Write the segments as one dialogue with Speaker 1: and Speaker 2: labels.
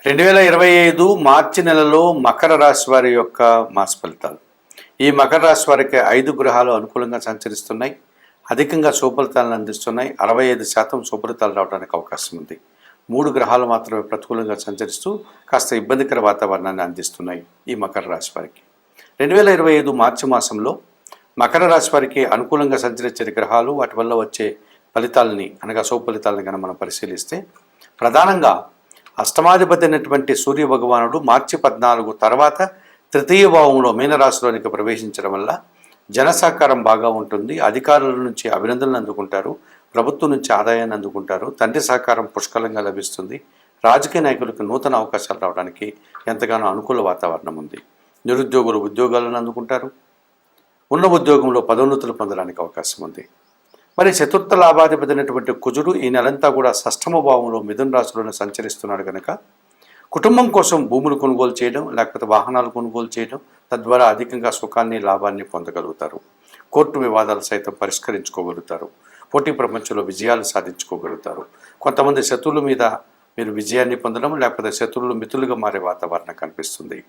Speaker 1: 2025 మార్చి నెలలో మకర రాశి వారి యొక్క మాస ఫలితాలు. ఈ మకర రాశి వారికి 5 గ్రహాలు అనుకూలంగా సంచరిస్తున్నాయి. అధికంగా శుభఫలితాలను అందిస్తున్నాయి. 65% శుభఫలితాలు రావడానికి అవకాశం ఉంది. 3 గ్రహాలు మాత్రమే ప్రతికూలంగా సంచరిస్తూ కాస్త ఇబ్బందికర వాతావరణాన్ని అందిస్తున్నాయి ఈ మకర రాశి వారికి. 2025 మార్చి మాసంలో మకర రాశి వారికి అనుకూలంగా సంచరించే గ్రహాలు, వాటి వల్ల వచ్చే ఫలితాలని అనగా శుభ ఫలితాలను కనుక మనం పరిశీలిస్తే, ప్రధానంగా అష్టమాధిపతి అయినటువంటి సూర్య భగవానుడు మార్చి 14 తర్వాత తృతీయ భావంలో మీనరాశిలోనికి ప్రవేశించడం వల్ల జనసహకారం బాగా ఉంటుంది. అధికారుల నుంచి అభినందనలు అందుకుంటారు, ప్రభుత్వం నుంచి ఆదాయాన్ని అందుకుంటారు, తండ్రి సహకారం పుష్కలంగా లభిస్తుంది. రాజకీయ నాయకులకు నూతన అవకాశాలు రావడానికి ఎంతగానో అనుకూల వాతావరణం ఉంది. నిరుద్యోగులు ఉద్యోగాలను అందుకుంటారు. ఉన్న ఉద్యోగంలో పదోన్నతులు పొందడానికి అవకాశం ఉంది. మరి చతుర్థ లాభాధిపతి అయినటువంటి కుజుడు ఈ నెలంతా కూడా షష్ఠమ భావంలో మిథున రాశిలోనే సంచరిస్తున్నాడు కనుక కుటుంబం కోసం భూములు కొనుగోలు చేయడం, లేకపోతే వాహనాలు కొనుగోలు చేయడం, తద్వారా అధికంగా సుఖాన్ని లాభాన్ని పొందగలుగుతారు. కోర్టు వివాదాలు సైతం పరిష్కరించుకోగలుగుతారు. పోటీ ప్రపంచంలో విజయాలు సాధించుకోగలుగుతారు. కొంతమంది శత్రువుల మీద మీరు విజయాన్ని పొందడం, లేకపోతే శత్రువులు మిత్రులుగా మారే వాతావరణం కనిపిస్తుంది.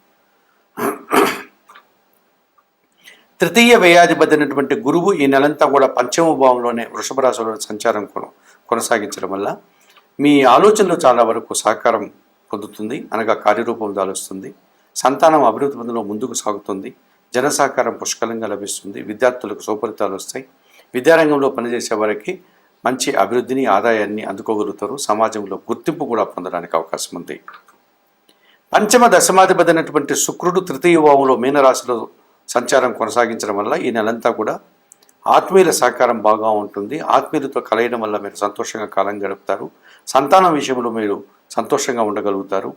Speaker 1: తృతీయ వ్యయాధిపతి అయినటువంటి గురువు ఈ నెలంతా కూడా పంచమ భావంలోనే వృషభ రాశిలో సంచారం కొనసాగించడం వల్ల మీ ఆలోచనలు చాలా వరకు సహకారం పొందుతుంది, అనగా కార్యరూపం దాలుస్తుంది. సంతానం అభివృద్ధి పథంలో ముందుకు సాగుతుంది. జన సహకారం పుష్కలంగా లభిస్తుంది. విద్యార్థులకు సుఫలితాలు వస్తాయి. విద్యారంగంలో పనిచేసే వారికి మంచి అభివృద్ధిని, ఆదాయాన్ని అందుకోగలుగుతారు. సమాజంలో గుర్తింపు కూడా పొందడానికి అవకాశం ఉంది. పంచమ దశమాధిపతి అయినటువంటి శుక్రుడు తృతీయ భావంలో మీనరాశిలో సంచారం కొనసాగించడం వల్ల ఈ నెలంతా కూడా ఆత్మీయుల సహకారం బాగా ఉంటుంది. ఆత్మీయులతో కలయడం వల్ల మీరు సంతోషంగా కాలం గడుపుతారు. సంతానం విషయంలో మీరు సంతోషంగా ఉండగలుగుతారు.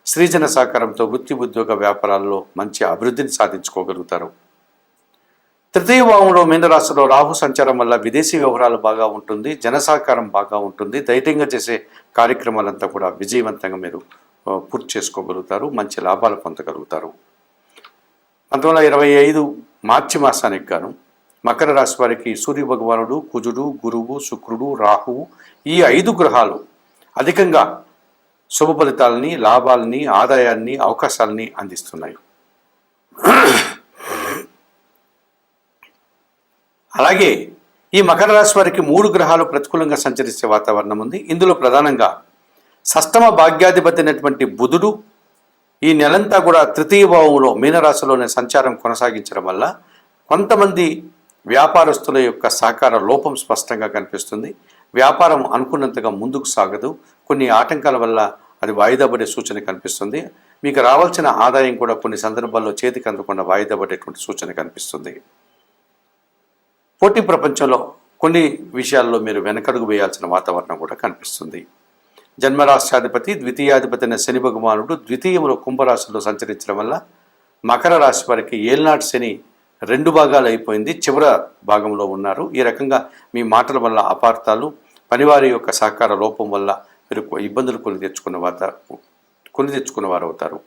Speaker 1: స్త్రీజన సహకారంతో వృత్తి, ఉద్యోగ, వ్యాపారాల్లో మంచి అభివృద్ధిని సాధించుకోగలుగుతారు. తృతీయ భావంలో మీనరాశిలో రాహు సంచారం వల్ల విదేశీ వ్యవహారాలు బాగా ఉంటుంది. జన సహకారం బాగా ఉంటుంది. ధైర్యంగా చేసే కార్యక్రమాలంతా కూడా విజయవంతంగా మీరు పూర్తి చేసుకోగలుగుతారు. మంచి లాభాలు పొందగలుగుతారు. 1925 మార్చి మాసానికి గాను మకర రాశి వారికి సూర్య భగవానుడు, కుజుడు, గురువు, శుక్రుడు, రాహువు ఈ 5 గ్రహాలు అధికంగా శుభ ఫలితాలని, లాభాలని, ఆదాయాన్ని, అవకాశాలని అందిస్తున్నాయి. అలాగే ఈ మకర రాశి వారికి 3 గ్రహాలు ప్రతికూలంగా సంచరించే వాతావరణం ఉంది. ఇందులో ప్రధానంగా షష్టమ భాగ్యాధిపతి అయినటువంటి బుధుడు ఈ నెలంతా కూడా తృతీయ భావంలో మీనరాశిలోనే సంచారం కొనసాగించడం వల్ల కొంతమంది వ్యాపారస్తుల యొక్క సహకార లోపం స్పష్టంగా కనిపిస్తుంది. వ్యాపారం అనుకున్నంతగా ముందుకు సాగదు. కొన్ని ఆటంకాల వల్ల అది వాయిదా పడే సూచన కనిపిస్తుంది. మీకు రావాల్సిన ఆదాయం కూడా కొన్ని సందర్భాల్లో చేతికి అందకుండా వాయిదా పడేటువంటి సూచన కనిపిస్తుంది. పోటీ ప్రపంచంలో కొన్ని విషయాల్లో మీరు వెనకడుగు వేయాల్సిన వాతావరణం కూడా కనిపిస్తుంది. జన్మరాశ్యాధిపతి ద్వితీయాధిపతి అయిన శని భగవానుడు ద్వితీయంలో కుంభరాశిలో సంచరించడం వల్ల మకర రాశి వారికి ఏళ్నాటి శని 2 భాగాలు అయిపోయింది. చివరి భాగంలో ఉన్నారు. ఈ రకంగా మీ మాటల వల్ల అపార్థాలు, పనివారి యొక్క సహకార లోపం వల్ల మీరు ఇబ్బందులు కొని తెచ్చుకున్న వారు అవుతారు.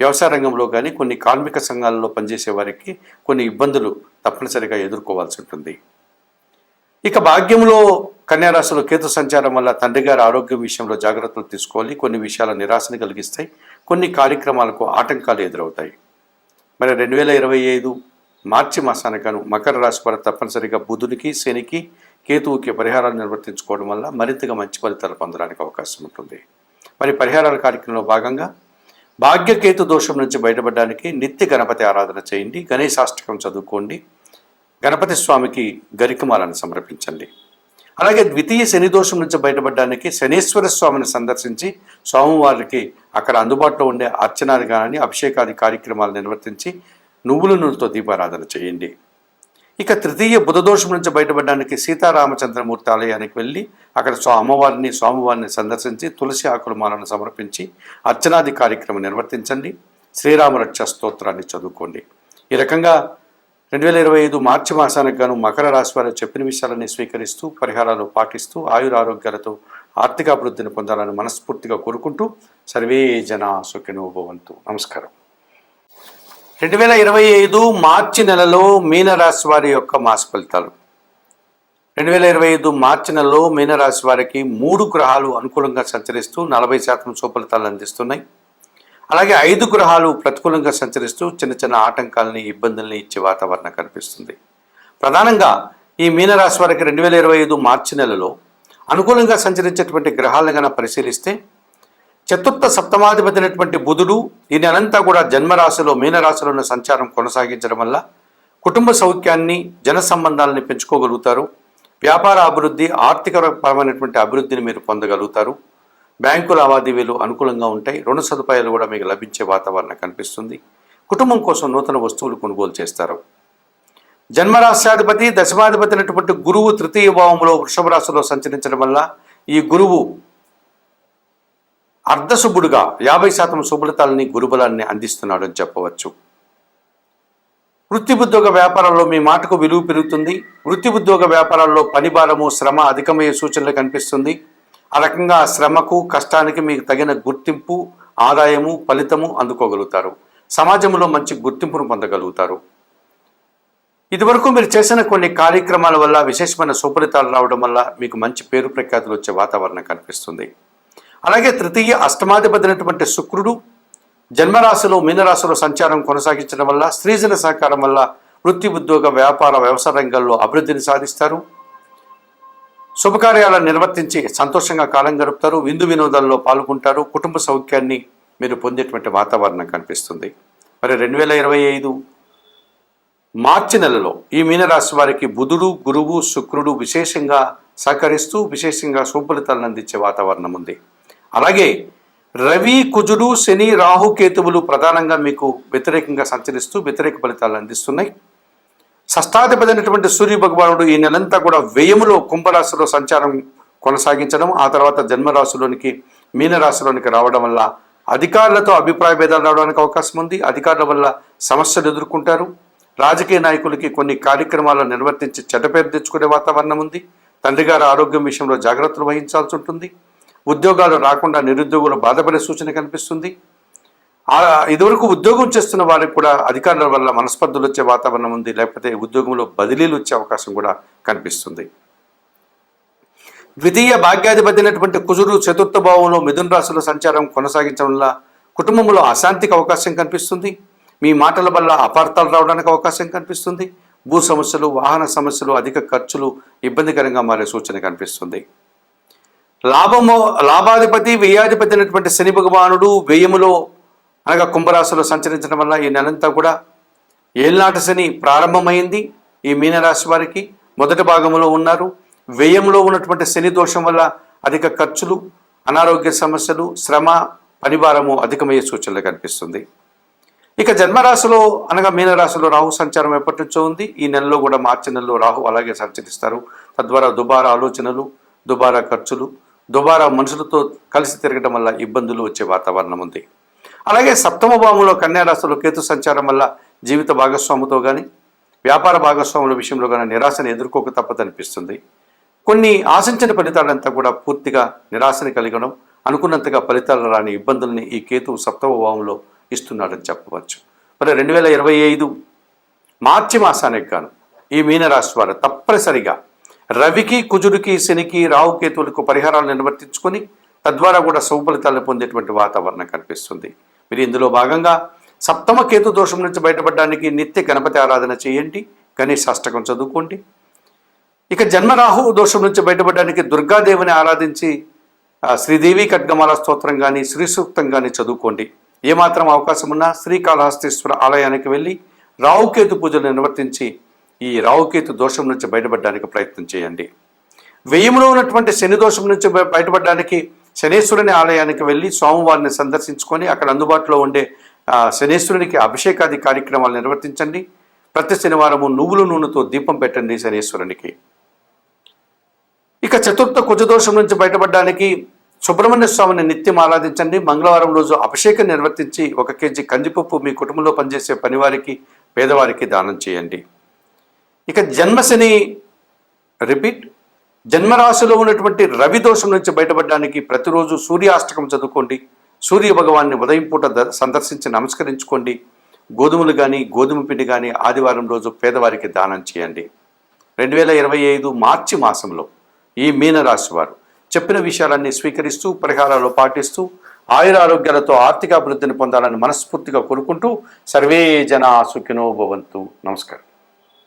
Speaker 1: వ్యవసాయ రంగంలో కానీ కొన్ని కార్మిక సంఘాలలో పనిచేసే వారికి కొన్ని ఇబ్బందులు తప్పనిసరిగా ఎదుర్కోవాల్సి ఉంటుంది. ఇక భాగ్యంలో కన్యారాశిలో కేతు సంచారం వల్ల తండ్రి గారి ఆరోగ్యం విషయంలో జాగ్రత్తలు తీసుకోవాలి. కొన్ని విషయాల నిరాశని కలిగిస్తాయి. కొన్ని కార్యక్రమాలకు ఆటంకాలు ఎదురవుతాయి. మరి 2025 మార్చి మాసానికి గాను మకర రాశి వారు తప్పనిసరిగా బుధునికి, శనికి, కేతువుకి పరిహారాలు నిర్వర్తించుకోవడం వల్ల మరింతగా మంచి ఫలితాలు పొందడానికి అవకాశం ఉంటుంది. మరి పరిహారాల కార్యక్రమంలో భాగంగా భాగ్యకేతు దోషం నుంచి బయటపడడానికి నిత్య గణపతి ఆరాధన చేయండి. గణేశాష్టకం చదువుకోండి. గణపతి స్వామికి గరికమాలను సమర్పించండి. అలాగే ద్వితీయ శని దోషం నుంచి బయటపడడానికి శనేశ్వర స్వామిని సందర్శించి స్వామివారికి అక్కడ అందుబాటులో ఉండే అర్చనాది కానీ అభిషేకాది కార్యక్రమాలు నిర్వర్తించి నువ్వుల నూనెతో దీపారాధన చేయండి. ఇక తృతీయ బుధ దోషం నుంచి బయటపడడానికి సీతారామచంద్రమూర్తి ఆలయానికి వెళ్ళి అక్కడ స్వామివారిని సందర్శించి తులసి ఆకుల మాలను సమర్పించి అర్చనాది కార్యక్రమం నిర్వర్తించండి. శ్రీరామరక్ష స్తోత్రాన్ని చదువుకోండి. ఈ రకంగా 2025 మార్చి మాసానికి గాను మకర రాశి వారు చెప్పిన విషయాలని స్వీకరిస్తూ పరిహారాలు పాటిస్తూ ఆయురారోగ్యాలతో ఆర్థికాభివృద్ధిని పొందాలని మనస్ఫూర్తిగా కోరుకుంటూ సర్వే జనా సుఖినో భవంతు. నమస్కారం. 2025 మార్చి నెలలో మీనరాశి వారి యొక్క మాస ఫలితాలు. 2025 మార్చి నెలలో మీనరాశి వారికి 3 గ్రహాలు అనుకూలంగా సంచరిస్తూ 40% శుభఫలితాలను అందిస్తున్నాయి. అలాగే 5 గ్రహాలు ప్రతికూలంగా సంచరిస్తూ చిన్న చిన్న ఆటంకాలని, ఇబ్బందుల్ని ఇచ్చే వాతావరణం కనిపిస్తుంది. ప్రధానంగా ఈ మీనరాశి వారికి 2025 మార్చి నెలలో అనుకూలంగా సంచరించేటువంటి గ్రహాలను కనుక పరిశీలిస్తే, చతుర్థ సప్తమాధిపతి అయినటువంటి బుధుడు ఈ నెలంతా కూడా జన్మరాశిలో మీనరాశిలో ఉన్న సంచారం కొనసాగించడం వల్ల కుటుంబ సౌఖ్యాన్ని, జన సంబంధాలని పెంచుకోగలుగుతారు. వ్యాపార అభివృద్ధి, ఆర్థికపరమైనటువంటి అభివృద్ధిని మీరు పొందగలుగుతారు. బ్యాంకు లావాదేవీలు అనుకూలంగా ఉంటాయి. రుణ సదుపాయాలు కూడా మీకు లభించే వాతావరణం కనిపిస్తుంది. కుటుంబం కోసం నూతన వస్తువులు కొనుగోలు చేస్తారు. జన్మరాశ్యాధిపతి, దశమాధిపతి అయినటువంటి గురువు తృతీయ భావంలో వృషభ రాశిలో సంచరించడం వల్ల ఈ గురువు అర్ధశుభుడుగా 50% శుభఫలితాలని, గురుబలాన్ని అందిస్తున్నాడు అని చెప్పవచ్చు. వృత్తి ఉద్యోగ వ్యాపారాల్లో మీ మాటకు విలువ పెరుగుతుంది. వృత్తి ఉద్యోగ వ్యాపారాల్లో పని భారము, శ్రమ అధికమయ్యే సూచనలు కనిపిస్తుంది. ఆ రకంగా శ్రమకు, కష్టానికి మీకు తగిన గుర్తింపు, ఆదాయము, ఫలితము అందుకోగలుగుతారు. సమాజంలో మంచి గుర్తింపును పొందగలుగుతారు. ఇదివరకు మీరు చేసిన కొన్ని కార్యక్రమాల వల్ల విశేషమైన సుఫలితాలు రావడం వల్ల మీకు మంచి పేరు ప్రఖ్యాతులు వచ్చే వాతావరణం కనిపిస్తుంది. అలాగే తృతీయ అష్టమాధిపతి అయినటువంటి శుక్రుడు జన్మరాశిలో మీనరాశిలో సంచారం కొనసాగించడం వల్ల స్త్రీజన సహకారం వల్ల వృత్తి ఉద్యోగ వ్యాపార వ్యవసాయ రంగాల్లో అభివృద్ధిని సాధిస్తారు. శుభకార్యాలను నిర్వర్తించి సంతోషంగా కాలం గడుపుతారు. విందు వినోదాల్లో పాల్గొంటారు. కుటుంబ సౌఖ్యాన్ని మీరు పొందేటువంటి వాతావరణం కనిపిస్తుంది. మరి 2025 మార్చి నెలలో ఈ మీనరాశి వారికి బుధుడు, గురువు, శుక్రుడు విశేషంగా సహకరిస్తూ విశేషంగా శుభఫలితాలను అందించే వాతావరణం ఉంది. అలాగే రవి, కుజుడు, శని, రాహు, కేతువులు ప్రధానంగా మీకు వ్యతిరేకంగా సంచరిస్తూ వ్యతిరేక ఫలితాలను అందిస్తున్నాయి. షష్టాధిపతి అయినటువంటి సూర్య భగవానుడు ఈ నెలంతా కూడా వ్యయములో కుంభరాశిలో సంచారం కొనసాగించడం, ఆ తర్వాత జన్మరాశిలోనికి మీనరాశిలోనికి రావడం వల్ల అధికారులతో అభిప్రాయ భేదాలు రావడానికి అవకాశం ఉంది. అధికారుల వల్ల సమస్యలు ఎదుర్కొంటారు. రాజకీయ నాయకులకి కొన్ని కార్యక్రమాలను నిర్వర్తించి చెడ్డపేరు తెచ్చుకునే వాతావరణం ఉంది. తండ్రి గారి ఆరోగ్యం విషయంలో జాగ్రత్తలు వహించాల్సి ఉంటుంది. ఉద్యోగాలు రాకుండా నిరుద్యోగులు బాధపడే సూచన కనిపిస్తుంది. ఇదివరకు ఉద్యోగం చేస్తున్న వారికి కూడా అధికారుల వల్ల మనస్పర్ధలు వచ్చే వాతావరణం ఉంది. లేకపోతే ఉద్యోగంలో బదిలీలు వచ్చే అవకాశం కూడా కనిపిస్తుంది. ద్వితీయ భాగ్యాధిపతి అయినటువంటి కుజుడు చతుర్థ భావంలో మిథున రాశిలో సంచారం కొనసాగించడం వల్ల కుటుంబంలో అశాంతికి అవకాశం కనిపిస్తుంది. మీ మాటల వల్ల అపార్థాలు రావడానికి అవకాశం కనిపిస్తుంది. భూ సమస్యలు, వాహన సమస్యలు, అధిక ఖర్చులు ఇబ్బందికరంగా మారే సూచన కనిపిస్తుంది. లాభాధిపతి, వ్యయాధిపతి అయినటువంటి శని భగవానుడు వ్యయములో అనగా కుంభరాశిలో సంచరించడం వల్ల ఈ నెలంతా కూడా ఏళ్నాటి శని ప్రారంభమైంది. ఈ మీనరాశి వారికి మొదటి భాగంలో ఉన్నారు. వ్యయంలో ఉన్నటువంటి శని దోషం వల్ల అధిక ఖర్చులు, అనారోగ్య సమస్యలు, శ్రమ, పనిభారము అధికమయ్యే సూచనలు కనిపిస్తుంది. ఇక జన్మరాశిలో అనగా మీనరాశిలో రాహు సంచారం ఎప్పటి నుంచో ఉంది. ఈ నెలలో కూడా మార్చి నెలలో రాహు అలాగే సంచరిస్తారు. తద్వారా దుబారా ఆలోచనలు, దుబారా ఖర్చులు, దుబారా మనుషులతో కలిసి తిరగడం వల్ల ఇబ్బందులు వచ్చే వాతావరణం ఉంది. అలాగే సప్తమ భావంలో కన్యారాశిలో కేతు సంచారం వల్ల జీవిత భాగస్వామితో కానీ వ్యాపార భాగస్వాముల విషయంలో కానీ నిరాశను ఎదుర్కోక తప్పదనిపిస్తుంది. కొన్ని ఆశించిన ఫలితాలంతా కూడా పూర్తిగా నిరాశని కలిగడం, అనుకున్నంతగా ఫలితాలు రాని ఇబ్బందుల్ని ఈ కేతు సప్తమ భావంలో ఇస్తున్నాడని చెప్పవచ్చు. మరి 2025 మార్చి మాసానికి గాను ఈ మీనరాశి వారు తప్పనిసరిగా రవికి, కుజుడికి, శనికి, రాహుకేతువులకు పరిహారాలు నిర్వర్తించుకొని తద్వారా కూడా శుభ ఫలితాలను పొందేటువంటి వాతావరణం కనిపిస్తుంది. మీరు ఇందులో భాగంగా సప్తమ కేతు దోషం నుంచి బయటపడడానికి నిత్య గణపతి ఆరాధన చేయండి. గణేశాష్టకం చదువుకోండి. ఇక జన్మరాహు దోషం నుంచి బయటపడడానికి దుర్గాదేవిని ఆరాధించి శ్రీదేవి ఖడ్గమాల స్తోత్రం కానీ, శ్రీ సూక్తం కానీ చదువుకోండి. ఏమాత్రం అవకాశం ఉన్నా శ్రీకాళహస్తీశ్వర ఆలయానికి వెళ్ళి రాహుకేతు పూజలు నిర్వర్తించి ఈ రాహుకేతు దోషం నుంచి బయటపడడానికి ప్రయత్నం చేయండి. వ్యయంలో ఉన్నటువంటి శని దోషం నుంచి బయటపడడానికి శనేశ్వరుని ఆలయానికి వెళ్ళి స్వామివారిని సందర్శించుకొని అక్కడ అందుబాటులో ఉండే శనేశ్వరునికి అభిషేకాది కార్యక్రమాలు నిర్వర్తించండి. ప్రతి శనివారము నువ్వుల నూనెతో దీపం పెట్టండి శనేశ్వరునికి. ఇక చతుర్థ కుజదోషం నుంచి బయటపడడానికి సుబ్రహ్మణ్య స్వామిని నిత్యం ఆరాధించండి. మంగళవారం రోజు అభిషేకం నిర్వర్తించి 1 కేజీ కందిపప్పు మీ కుటుంబంలో పనిచేసే పనివారికి, పేదవారికి దానం చేయండి. ఇక జన్మశని జన్మరాశిలో ఉన్నటువంటి రవి దోషం నుంచి బయటపడడానికి ప్రతిరోజు సూర్యాష్టకం చదువుకోండి. సూర్య భగవాన్ని ఉదయం పూట సందర్శించి నమస్కరించుకోండి. గోధుమలు కానీ, గోధుమ పిండి కానీ ఆదివారం రోజు పేదవారికి దానం చేయండి. 2025 మార్చి మాసంలో ఈ మీనరాశి వారు చెప్పిన విషయాలన్నీ స్వీకరిస్తూ పరిహారాలు పాటిస్తూ ఆయురారోగ్యాలతో ఆర్థిక అభివృద్ధిని పొందాలని మనస్ఫూర్తిగా కోరుకుంటూ సర్వే జనా సుఖినో భవంతు. నమస్కారం.